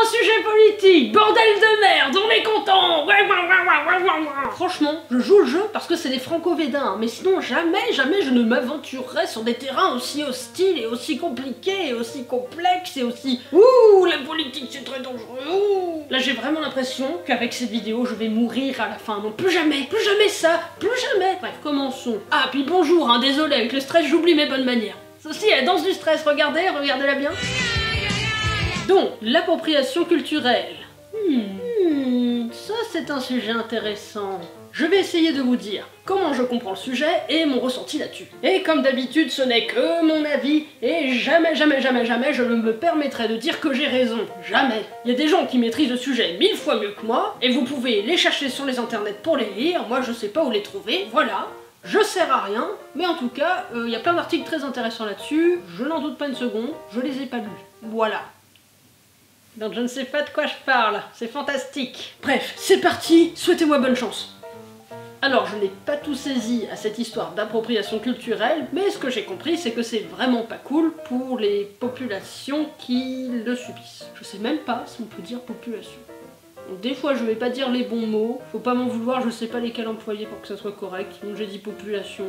un sujet politique, bordel de merde, on est content. Franchement, je joue le jeu parce que c'est des franco-védins, mais sinon jamais je ne m'aventurerais sur des terrains aussi hostiles et aussi compliqués et aussi complexes et aussi... Ouh, la politique c'est très dangereux, ouh. Là j'ai vraiment l'impression qu'avec cette vidéo je vais mourir à la fin, non plus jamais ça, plus jamais. Bref, commençons. Ah, puis bonjour, hein, désolé, avec le stress j'oublie mes bonnes manières. Ceci est la danse du stress, regardez-la bien. Donc, l'appropriation culturelle. Ça c'est un sujet intéressant. Je vais essayer de vous dire comment je comprends le sujet et mon ressenti là-dessus. Et comme d'habitude, ce n'est que mon avis, et jamais je ne me permettrai de dire que j'ai raison. Jamais. Il y a des gens qui maîtrisent le sujet 1000 fois mieux que moi, et vous pouvez les chercher sur les internets pour les lire, moi je sais pas où les trouver, voilà. Je sers à rien, mais en tout cas, il y a plein d'articles très intéressants là-dessus, je n'en doute pas une seconde, je les ai pas lus. Voilà. Donc je ne sais pas de quoi je parle, c'est fantastique. Bref, c'est parti, souhaitez-moi bonne chance. Alors, je n'ai pas tout saisi à cette histoire d'appropriation culturelle, mais ce que j'ai compris, c'est que c'est vraiment pas cool pour les populations qui le subissent. Je sais même pas si on peut dire population. Donc, des fois, je vais pas dire les bons mots, faut pas m'en vouloir, je sais pas lesquels employer pour que ça soit correct, donc j'ai dit population.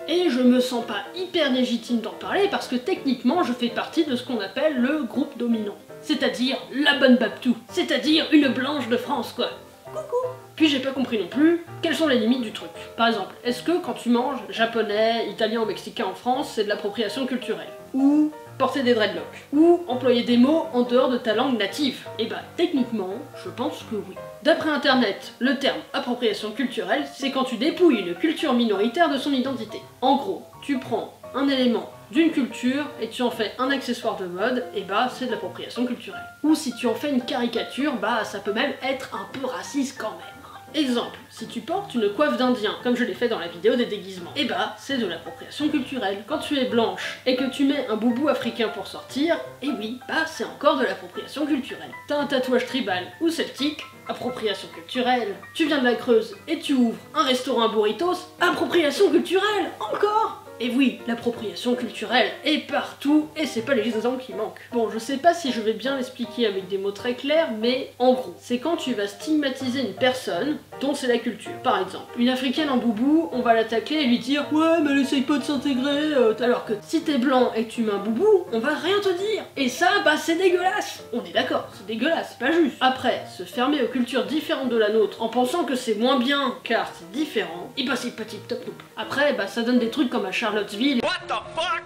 Et je me sens pas hyper légitime d'en parler parce que techniquement, je fais partie de ce qu'on appelle le groupe dominant. C'est-à-dire la bonne Babtou, c'est-à-dire une blanche de France, quoi. Coucou. Puis j'ai pas compris non plus quelles sont les limites du truc. Par exemple, est-ce que quand tu manges japonais, italien ou mexicain en France, c'est de l'appropriation culturelle? Ou porter des dreadlocks? Ou employer des mots en dehors de ta langue native? Et bah techniquement, je pense que oui. D'après internet, le terme appropriation culturelle, c'est quand tu dépouilles une culture minoritaire de son identité. En gros, tu prends un élément d'une culture et tu en fais un accessoire de mode, et bah c'est de l'appropriation culturelle. Ou si tu en fais une caricature, bah ça peut même être un peu raciste quand même. Exemple, si tu portes une coiffe d'indien, comme je l'ai fait dans la vidéo des déguisements, et bah c'est de l'appropriation culturelle. Quand tu es blanche et que tu mets un boubou africain pour sortir, et oui, bah c'est encore de l'appropriation culturelle. T'as un tatouage tribal ou celtique, appropriation culturelle. Tu viens de la Creuse et tu ouvres un restaurant à burritos, appropriation culturelle, encore. Et oui, l'appropriation culturelle est partout, et c'est pas les exemples qui manquent. Bon, je sais pas si je vais bien l'expliquer avec des mots très clairs, mais en gros, c'est quand tu vas stigmatiser une personne dont c'est la culture. Par exemple, une africaine en boubou, on va l'attaquer et lui dire « Ouais, mais elle essaye pas de s'intégrer alors que si t'es blanc et que tu mets un boubou, on va rien te dire. Et ça, bah c'est dégueulasse. On est d'accord, c'est dégueulasse, c'est pas juste. Après, se fermer aux cultures différentes de la nôtre en pensant que c'est moins bien car c'est différent, et bah c'est pas tip top non plus. Après, bah ça donne des trucs comme à Charlottesville,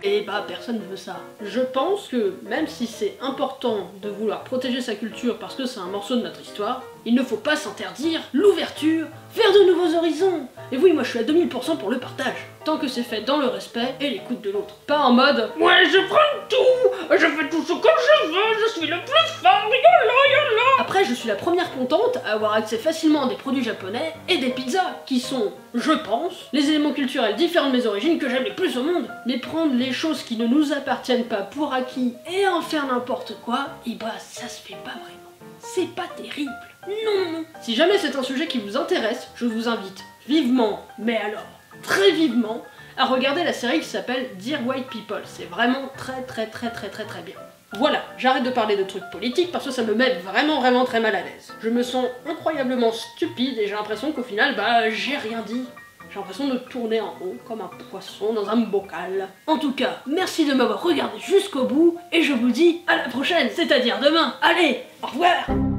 et bah personne ne veut ça. Je pense que même si c'est important de vouloir protéger sa culture parce que c'est un morceau de notre histoire, il ne faut pas s'interdire l'ouverture vers de nouveaux horizons. Et oui, moi je suis à 2000% pour le partage, tant que c'est fait dans le respect et l'écoute de l'autre. Pas en mode « Ouais, je prends tout, je fais tout ce que je veux, je suis le plus fort, yola. » Après, je suis la première contente à avoir accès facilement à des produits japonais et des pizzas, qui sont, je pense, les éléments culturels différents de mes origines que j'aime le plus au monde. Mais prendre les choses qui ne nous appartiennent pas pour acquis et en faire n'importe quoi, et bah ça se fait pas vraiment. C'est pas terrible. Non. Si jamais c'est un sujet qui vous intéresse, je vous invite vivement, mais alors très vivement, à regarder la série qui s'appelle Dear White People. C'est vraiment très bien. Voilà, j'arrête de parler de trucs politiques parce que ça me met vraiment très mal à l'aise. Je me sens incroyablement stupide et j'ai l'impression qu'au final, bah j'ai rien dit. J'ai l'impression de tourner en rond comme un poisson dans un bocal. En tout cas, merci de m'avoir regardé jusqu'au bout et je vous dis à la prochaine, c'est-à-dire demain. Allez, au revoir!